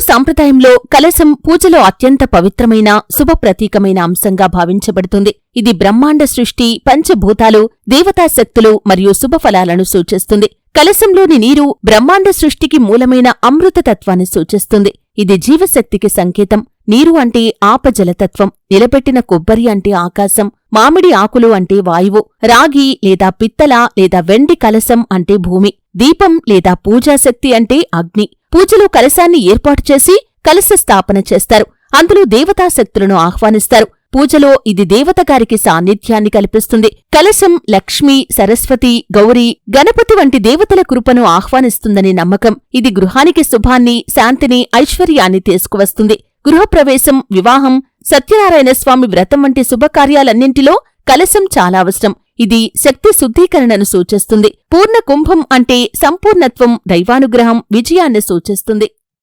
సాంప్రదాయంలో కలశం పూజలో అత్యంత పవిత్రమైన శుభప్రతీకమైన అంశంగా భావించబడుతుంది. ఇది బ్రహ్మాండ సృష్టి, పంచభూతాలు, దేవతాశక్తులు మరియు శుభఫలాలను సూచిస్తుంది. కలశంలోని నీరు బ్రహ్మాండ సృష్టికి మూలమైన అమృతతత్వాన్ని సూచిస్తుంది. ఇది జీవశక్తికి సంకేతం. నీరు అంటే ఆపజలతత్వం, నిలబెట్టిన కొబ్బరి అంటే ఆకాశం, మామిడి ఆకులు అంటే వాయువు, రాగి లేదా పిత్తల లేదా వెండి కలశం అంటే భూమి, దీపం లేదా పూజాశక్తి అంటే అగ్ని. పూజలో కలశాన్ని ఏర్పాటు చేసి కలశ స్థాపన చేస్తారు. అందులో దేవతాశక్తులను ఆహ్వానిస్తారు. పూజలో ఇది దేవతగారికి సాన్నిధ్యాన్ని కల్పిస్తుంది. కలశం లక్ష్మి, సరస్వతి, గౌరీ, గణపతి వంటి దేవతల కృపను ఆహ్వానిస్తుందని నమ్మకం. ఇది గృహానికి శుభాన్ని, శాంతిని, ఐశ్వర్యాన్ని తీసుకువస్తుంది. గృహప్రవేశం, వివాహం, సత్యనారాయణ స్వామి వ్రతం వంటి శుభకార్యాలన్నింటిలో కలశం చాలా అవసరం. ఇది శక్తి శుద్ధీకరణను సూచిస్తుంది. పూర్ణ కుంభం అంటే సంపూర్ణత్వం, దైవానుగ్రహం, విజయాన్ని సూచిస్తుంది.